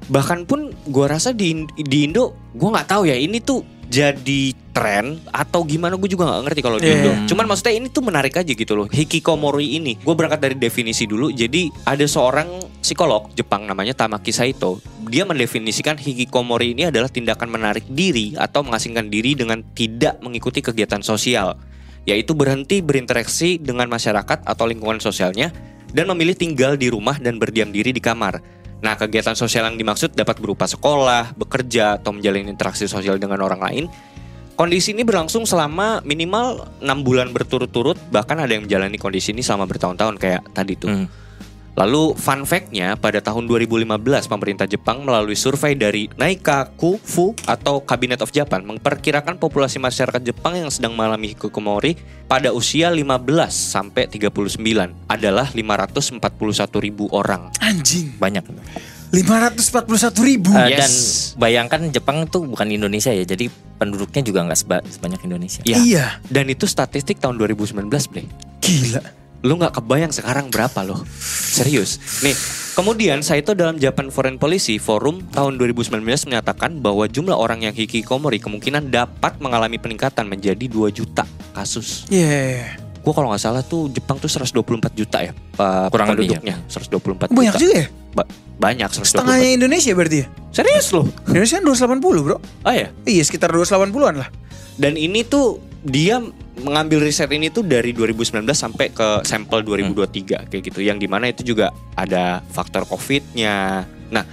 bahkan pun gue rasa di Indo gue nggak tahu ya ini tuh jadi tren atau gimana, gue juga gak ngerti kalau di Indo. Cuman maksudnya ini tuh menarik aja gitu loh, hikikomori ini. Gue berangkat dari definisi dulu. Jadi ada seorang psikolog Jepang namanya Tamaki Saito. Dia mendefinisikan hikikomori ini adalah tindakan menarik diri atau mengasingkan diri dengan tidak mengikuti kegiatan sosial, yaitu berhenti berinteraksi dengan masyarakat atau lingkungan sosialnya dan memilih tinggal di rumah dan berdiam diri di kamar. Nah, kegiatan sosial yang dimaksud dapat berupa sekolah, bekerja, atau menjalin interaksi sosial dengan orang lain. Kondisi ini berlangsung selama minimal 6 bulan berturut-turut, bahkan ada yang menjalani kondisi ini selama bertahun-tahun kayak tadi tuh. Lalu fun fact-nya, pada tahun 2015 pemerintah Jepang melalui survei dari Naikaku Fu atau Cabinet of Japan memperkirakan populasi masyarakat Jepang yang sedang mengalami hikikomori pada usia 15 sampai 39 adalah 541.000 orang. Anjing, banyak. 541.000. Dan bayangkan Jepang tuh bukan Indonesia ya, jadi penduduknya juga nggak sebanyak Indonesia. Iya. Dan itu statistik tahun 2019, Bre. Gila. Lu gak kebayang sekarang berapa loh. Serius. Nih, kemudian Saito dalam Japan Foreign Policy Forum tahun 2019 menyatakan bahwa jumlah orang yang hikikomori kemungkinan dapat mengalami peningkatan menjadi 2 juta kasus. Gue kalau gak salah tuh Jepang tuh 124 juta ya kurang penduduknya. 124 banyak juta. Juga ya? Banyak 124. Setengahnya Indonesia berarti ya? Serius loh? Indonesia 280 bro. Oh ya? Iya sekitar 280an lah. Dan ini tuh dia mengambil riset ini tuh dari 2019 sampai ke sampel 2023 kayak gitu. Yang dimana itu juga ada faktor COVID-nya. Nah,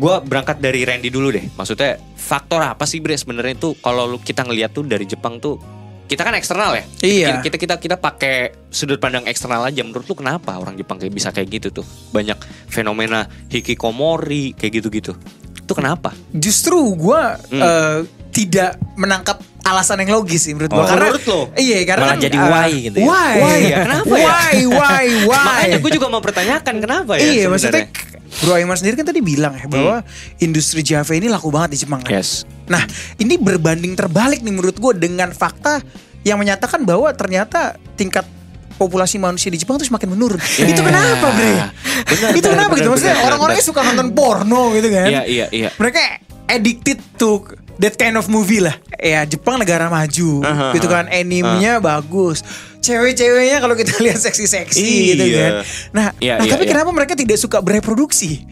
gue berangkat dari Randy dulu deh. Maksudnya faktor apa sih Bre sebenarnya itu kalau kita ngeliat tuh dari Jepang tuh kita kan eksternal ya. Iya. Kita pakai sudut pandang eksternal aja. Menurut lu kenapa orang Jepang kayak bisa kayak gitu tuh? Banyak fenomena hikikomori kayak gitu-gitu. Itu kenapa? Justru gue tidak menangkap alasan yang logis sih menurut gue. Karena menurut lo? Iya, karena malah jadi why gitu ya. Why ya? Kenapa ya? Why? Makanya gue juga mau pertanyakan kenapa ya? Iya, sebenarnya? maksudnya Bro Aiman sendiri kan tadi bilang ya bahwa industri Java ini laku banget di Jepang kan. Yes. Nah, ini berbanding terbalik nih menurut gue dengan fakta yang menyatakan bahwa ternyata tingkat populasi manusia di Jepang tuh semakin menurun. Itu kenapa, Bre? Itu kenapa gitu? Maksudnya orang-orangnya suka nonton porno gitu kan. Iya. Mereka addicted to that kind of movie lah. Ya, Jepang negara maju gitu kan. Animenya bagus. Cewek-ceweknya kalau kita lihat seksi-seksi gitu kan. Nah, tapi kenapa mereka tidak suka bereproduksi?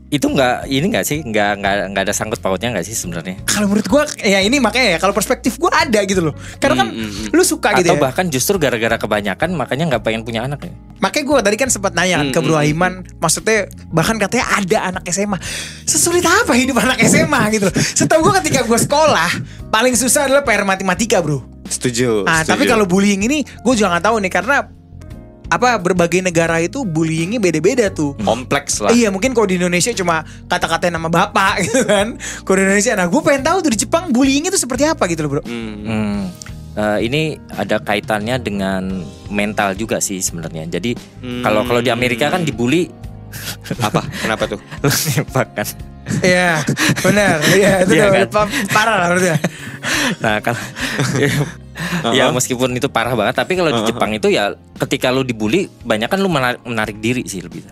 Itu nggak sih nggak ada sangkut pautnya nggak sih sebenarnya? Kalau menurut gue ya ini makanya ya kalau perspektif gue ada gitu loh. Karena kan lu suka gitu atau ya. bahkan justru gara-gara kebanyakan makanya nggak pengen punya anak ya. Makanya gue tadi kan sempat nanya kan ke Bro Aiman, maksudnya bahkan katanya ada anak SMA. Sesulit apa hidup anak SMA gitu loh. Setahu gue ketika gue sekolah paling susah adalah PR matematika, Bro. Setuju. Tapi kalau bullying ini gue juga nggak tahu nih karena berbagai negara itu bullyingnya beda-beda tuh. Kompleks lah. Iya, mungkin kalau di Indonesia cuma kata-kata nama bapak gitu kan. Kalau di Indonesia, nah gue pengen tahu tuh di Jepang bullyingnya itu seperti apa gitu loh, Bro. Ini ada kaitannya dengan mental juga sih sebenarnya. Jadi kalau di Amerika kan dibully apa? Kenapa tuh? Nembak kan. Iya, benar. Iya, itu Iya kan? Parah lah berarti. Nah, kalau ya meskipun itu parah banget, tapi kalau di Jepang itu ya ketika lu dibully, banyak kan lu menarik diri sih lebih.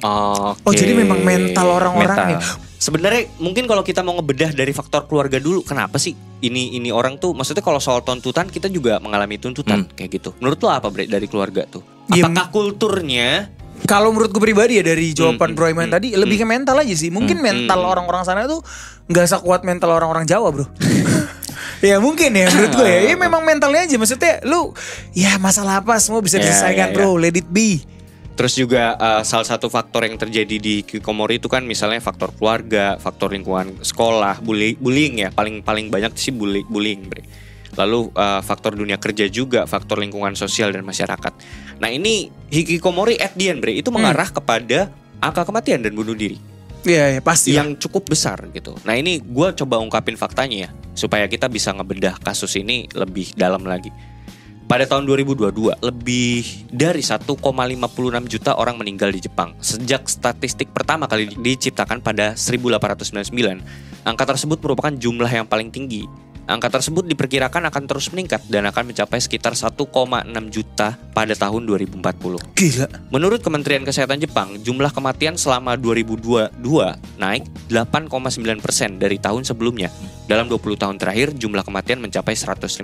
Oh, jadi memang mental orang-orang ya. Sebenarnya mungkin kalau kita mau ngebedah dari faktor keluarga dulu, kenapa sih ini orang tuh, maksudnya kalau soal tuntutan kita juga mengalami tuntutan kayak gitu. Menurut lo apa, Bre, dari keluarga tuh? Apakah kulturnya? Kalau menurut gue pribadi ya dari jawaban Bro Aiman tadi lebih ke mental aja sih. Mungkin mental orang-orang sana tuh nggak sekuat mental orang-orang Jawa, Bro. Ya mungkin ya menurut gue ya. Ya memang mentalnya aja. Maksudnya lu ya masalah apa semua bisa diselesaikan, bro. Let it be. Terus juga salah satu faktor yang terjadi di hikikomori itu kan misalnya faktor keluarga, faktor lingkungan sekolah, bullying ya. Paling banyak sih bullying, Bre. Lalu faktor dunia kerja juga, faktor lingkungan sosial dan masyarakat. Nah ini hikikomori at the end, Bre, itu mengarah kepada angka kematian dan bunuh diri. Iya, pasti. Yang cukup besar gitu. Nah ini gue coba ungkapin faktanya ya, supaya kita bisa ngebedah kasus ini lebih dalam lagi. Pada tahun 2022, lebih dari 1,56 juta orang meninggal di Jepang. Sejak statistik pertama kali diciptakan pada 1899, angka tersebut merupakan jumlah yang paling tinggi. Angka tersebut diperkirakan akan terus meningkat dan akan mencapai sekitar 1,6 juta pada tahun 2040. Gila. Menurut Kementerian Kesehatan Jepang, jumlah kematian selama 2022 naik 8,9% dari tahun sebelumnya. Dalam 20 tahun terakhir, jumlah kematian mencapai 150%.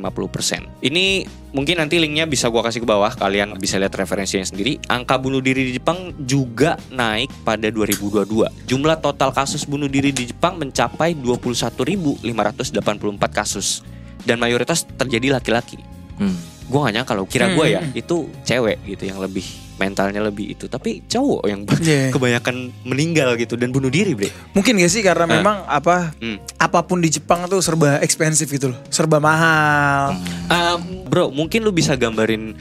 Ini mungkin nanti linknya bisa gua kasih ke bawah, kalian bisa lihat referensinya sendiri. Angka bunuh diri di Jepang juga naik pada 2022. Jumlah total kasus bunuh diri di Jepang mencapai 21.584 kasus. Dan mayoritas terjadi laki-laki. Gue gak nyangka kalau kira gue ya itu cewek gitu yang lebih mentalnya lebih itu, tapi cowok yang kebanyakan meninggal gitu dan bunuh diri, Bre. Mungkin gak sih karena memang apapun di Jepang tuh serba ekspensif gitu loh, serba mahal. Bro, mungkin lu bisa gambarin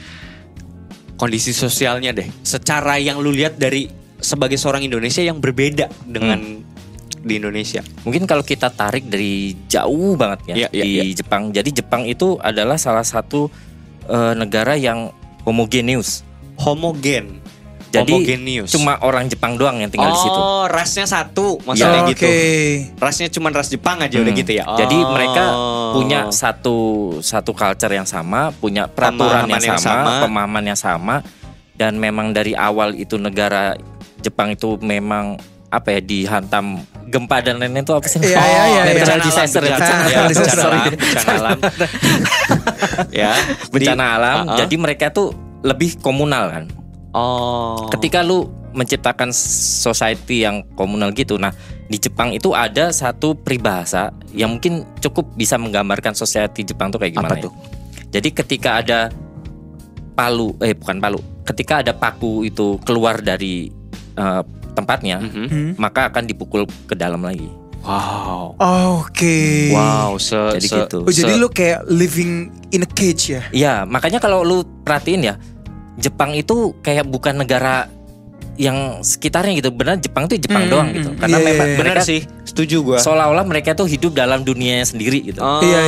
kondisi sosialnya deh, secara yang lu lihat dari sebagai seorang Indonesia yang berbeda dengan di Indonesia. Mungkin kalau kita tarik dari jauh banget ya di Jepang. Jadi Jepang itu adalah salah satu negara yang homogeneus. Jadi homogenius. Cuma orang Jepang doang yang tinggal di situ. Oh, rasnya satu, maksudnya gitu. Rasnya cuma ras Jepang aja udah gitu ya. Jadi mereka punya satu culture yang sama, punya peraturan yang sama, pemahaman yang sama, dan memang dari awal itu negara Jepang itu memang dihantam gempa dan lain-lain itu apa sih? Bencana alam. Bencana alam. Jadi mereka tuh lebih komunal kan. Ketika lu menciptakan society yang komunal gitu. Nah, di Jepang itu ada satu peribahasa yang mungkin cukup bisa menggambarkan society Jepang tuh kayak gimana tuh. Jadi ketika ada ketika ada paku itu keluar dari tempatnya, maka akan dipukul ke dalam lagi. Wow. Oke. Wow, Jadi gitu. Oh, jadi lu kayak living in a cage ya? Iya, makanya kalau lu perhatiin ya, Jepang itu kayak bukan negara yang sekitarnya gitu. Benar Jepang itu Jepang doang gitu. Karena memang benar mereka sih, setuju gua. seolah-olah mereka tuh hidup dalam dunianya sendiri gitu. Iya.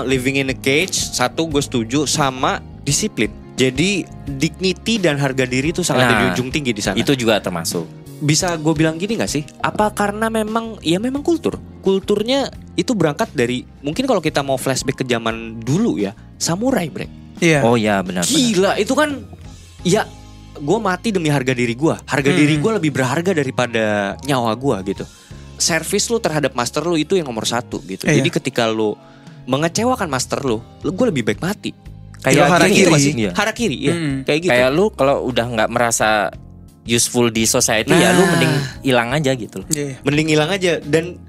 Living in a cage, satu gue setuju, sama disiplin. Jadi dignity dan harga diri itu sangat dijunjung tinggi di sana. Itu juga termasuk. Bisa gue bilang gini gak sih? Apa karena memang kulturnya itu berangkat dari, mungkin kalau kita mau flashback ke zaman dulu ya, samurai, bre. Iya. Oh ya benar. Gila, itu kan ya, gue mati demi harga diri gue. Harga diri gue lebih berharga daripada nyawa gue gitu. Service lu terhadap master lu itu yang nomor satu gitu. Iya. Jadi ketika lu mengecewakan master lu gue lebih baik mati. Kayak harakiri. gitu masih. Iya. Harakiri, ya. Kayak gitu. Kayak lu kalau udah nggak merasa useful di society ya lu mending hilang aja gitu loh. Iya. Mending hilang aja. Dan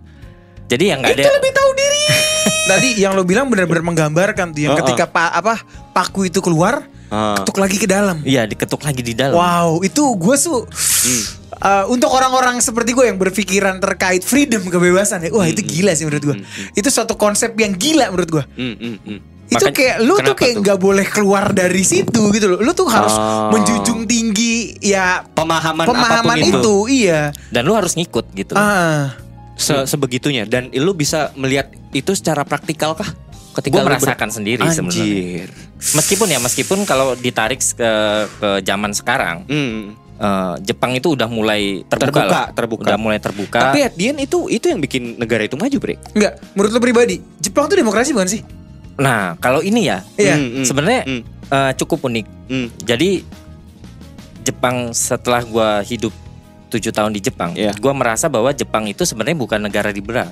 Jadi yang nggak ada. itu lebih tahu diri. Tadi yang lo bilang benar-benar menggambarkan tuh yang ketika paku itu keluar, ketuk lagi ke dalam. Iya, diketuk lagi di dalam. Wow, itu gue untuk orang-orang seperti gue yang berpikiran terkait freedom, kebebasan ya, wah itu gila sih menurut gue. Itu suatu konsep yang gila menurut gue. Itu Makanya, kayak lu tuh kayak tuh? nggak boleh keluar dari situ gitu loh. Lu tuh harus menjunjung tinggi ya Pemahaman apapun itu. Iya. Dan lu harus ngikut gitu. Sebegitunya. Dan lu bisa melihat itu secara praktikal kah? Ketika Gue lu merasakan sendiri sebenarnya. Meskipun kalau ditarik ke zaman sekarang, Jepang itu udah mulai terbuka. Udah mulai terbuka. Tapi at the end itu yang bikin negara itu maju, bre. Enggak, menurut lu pribadi, Jepang tuh demokrasi bukan sih? Nah, kalau ini ya, Iya. sebenarnya cukup unik. Jadi Jepang, setelah gua hidup 7 tahun di Jepang, gua merasa bahwa Jepang itu sebenarnya bukan negara liberal.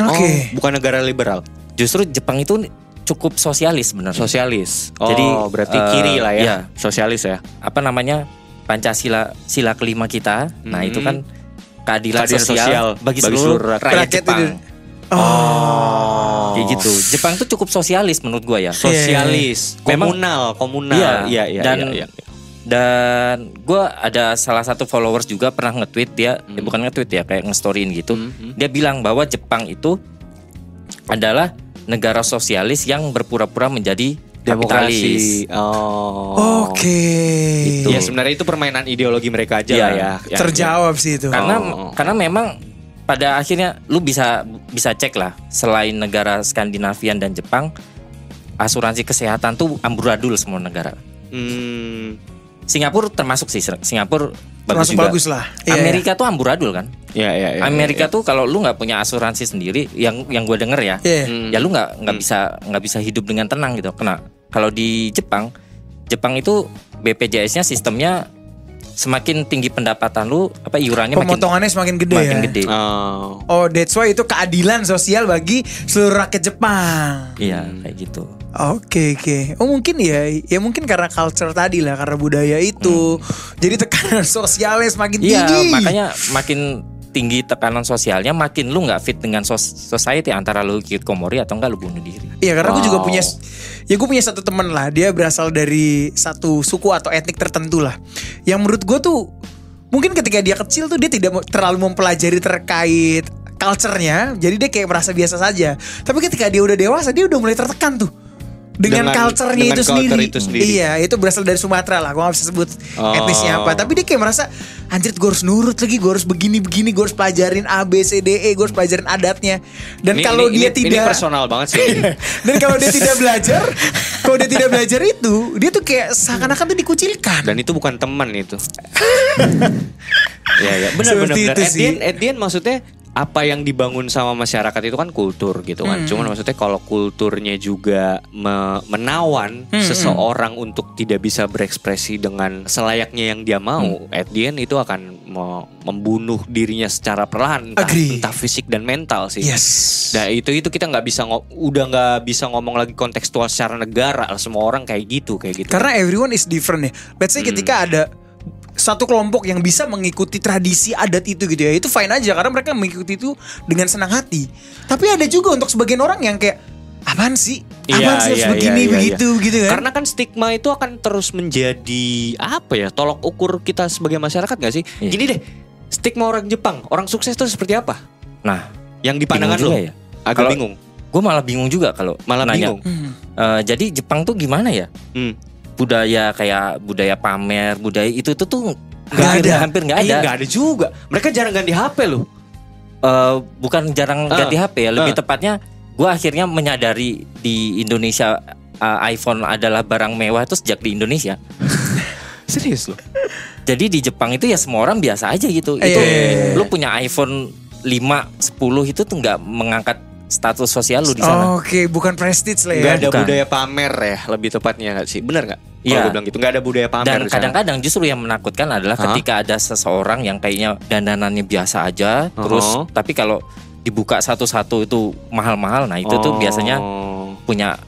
Oke. Bukan negara liberal. Justru Jepang itu cukup sosialis sebenarnya. Sosialis. Jadi berarti kiri lah ya. iya. Sosialis ya. Apa namanya? Pancasila, sila kelima kita. Nah, itu kan keadilan sosial bagi seluruh rakyat Jepang. Kayak gitu. Jepang tuh cukup sosialis menurut gua ya. Sosialis, komunal. Iya. Dan gue ada salah satu followers juga pernah nge-tweet dia, bukan nge-tweet ya, kayak nge-storyin gitu. Dia bilang bahwa Jepang itu adalah negara sosialis yang berpura-pura menjadi kapitalis. Oke. Gitu. Ya sebenarnya itu permainan ideologi mereka aja lah ya. Terjawab sih itu. Karena memang pada akhirnya lu bisa cek lah, selain negara Skandinavian dan Jepang, asuransi kesehatan tuh amburadul semua negara. Singapura termasuk sih, Singapura bagus lah. Amerika tuh amburadul kan. Iya. Amerika tuh kalau lu nggak punya asuransi sendiri, yang gue denger ya, ya lu nggak bisa hidup dengan tenang gitu. Kalau di Jepang itu BPJS-nya sistemnya semakin tinggi pendapatan lu, iurannya pemotongannya semakin gede. Oh, that's why itu keadilan sosial bagi seluruh rakyat Jepang. Iya, kayak gitu. Oke. Oh mungkin ya mungkin karena culture tadi lah, karena budaya itu. Jadi tekanan sosialnya semakin tinggi. Iya, makanya makin tinggi tekanan sosialnya, makin lu nggak fit dengan society, antara lu hikikomori atau enggak lu bunuh diri. Iya, karena gue juga punya satu teman lah, dia berasal dari satu suku atau etnik tertentu lah, yang menurut gue tuh mungkin ketika dia kecil tuh dia tidak terlalu mempelajari terkait culture-nya, jadi dia kayak merasa biasa saja. Tapi ketika dia udah dewasa, dia udah mulai tertekan tuh dengan culture-nya itu sendiri. Iya, itu berasal dari Sumatera lah, gue gak bisa sebut etnisnya apa. Tapi dia kayak merasa, anjir gue harus nurut lagi, gue harus begini-begini, gue harus pelajarin A, B, C, D, E, gue harus pelajarin adatnya. Dan kalau dia tidak, ini personal banget sih. Dan kalau dia tidak belajar, itu dia tuh kayak seakan-akan tuh dikucilkan. Dan itu bukan teman itu. Ya, benar. At the end maksudnya, apa yang dibangun sama masyarakat itu kan kultur gitu kan. Cuman maksudnya kalau kulturnya juga menawan seseorang untuk tidak bisa berekspresi dengan selayaknya yang dia mau, at the end itu akan membunuh dirinya secara perlahan, entah fisik dan mental sih. Yes. Nah itu kita nggak bisa udah nggak bisa ngomong lagi kontekstual secara negara. Semua orang kayak gitu. Karena everyone is different ya. Let's say ketika ada satu kelompok yang bisa mengikuti tradisi adat itu gitu ya, itu fine aja karena mereka mengikuti itu dengan senang hati. Tapi ada juga untuk sebagian orang yang kayak apaan sih harus begini begitu gitu kan. Karena kan stigma itu akan terus menjadi tolok ukur kita sebagai masyarakat gak sih? Gini deh, stigma orang Jepang, orang sukses itu seperti apa? Nah, Yang di pandangan lo ya. agak bingung. Gue malah bingung juga kalau Malah nanya. bingung. Jadi Jepang tuh gimana ya? Budaya kayak budaya pamer, budaya itu tuh hampir nggak ada. Iya, nggak ada juga. Mereka jarang ganti HP loh. Bukan jarang ganti HP ya, lebih tepatnya gue akhirnya menyadari di Indonesia iPhone adalah barang mewah itu sejak di Indonesia. Serius loh. Jadi di Jepang itu ya semua orang biasa aja gitu. Itu lu punya iPhone 5, 10 itu tuh nggak mengangkat status sosial lu di sana. Oke, bukan prestige lah ya. Nggak ada budaya pamer ya, lebih tepatnya nggak sih? Bener nggak? Kalau gue bilang gitu, nggak ada budaya pamer. Dan kadang-kadang justru yang menakutkan adalah ketika ada seseorang yang kayaknya dandanannya biasa aja, terus tapi kalau dibuka satu-satu itu mahal-mahal. Nah itu tuh biasanya punya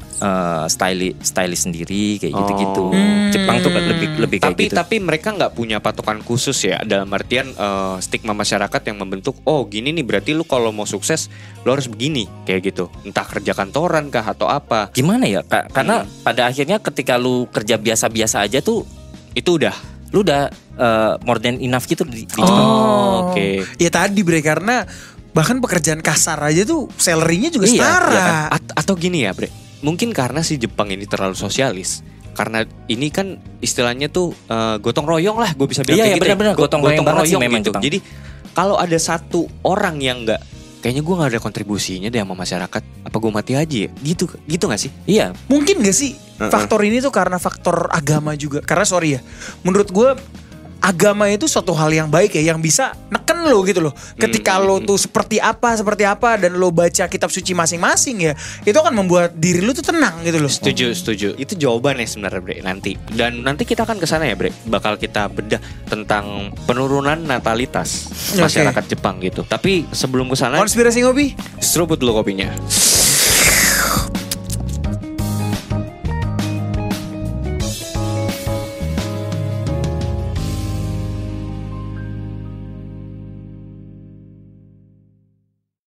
stylish sendiri kayak gitu-gitu. Jepang tuh lebih kayak gitu. Tapi mereka nggak punya patokan khusus ya, dalam artian stigma masyarakat yang membentuk, oh gini nih berarti lu kalau mau sukses lu harus begini kayak gitu. Entah kerja kantoran kah atau apa. Gimana ya? Karena pada akhirnya ketika lu kerja biasa-biasa aja tuh itu lu udah more than enough gitu di Jepang. Oke. Ya tadi Bre, karena bahkan pekerjaan kasar aja tuh salary-nya juga setara. Iya kan? Atau gini ya Bre, mungkin karena si Jepang ini terlalu sosialis. Karena ini kan istilahnya tuh gotong royong lah, gue bisa bilang kayak gitu. Iya benar-benar gotong royong banget sih memang gitu. Jepang. Jadi kalau ada satu orang yang nggak, kayaknya gue nggak ada kontribusinya deh sama masyarakat, apa gue mati aja ya? Gitu nggak sih? Iya. Mungkin gak sih faktor ini tuh karena faktor agama juga. Karena sorry ya, menurut gue agama itu suatu hal yang baik ya, yang bisa neken lo gitu loh. Ketika lo tuh seperti apa dan lo baca kitab suci masing-masing ya, itu akan membuat diri lo tuh tenang gitu loh. Setuju. Itu jawabannya sebenarnya Bre, nanti. Dan nanti kita akan kesana ya Bre, bakal kita bedah tentang penurunan natalitas masyarakat Jepang gitu. Tapi sebelum kesana, Konspirasi ngopi, seruput dulu kopinya.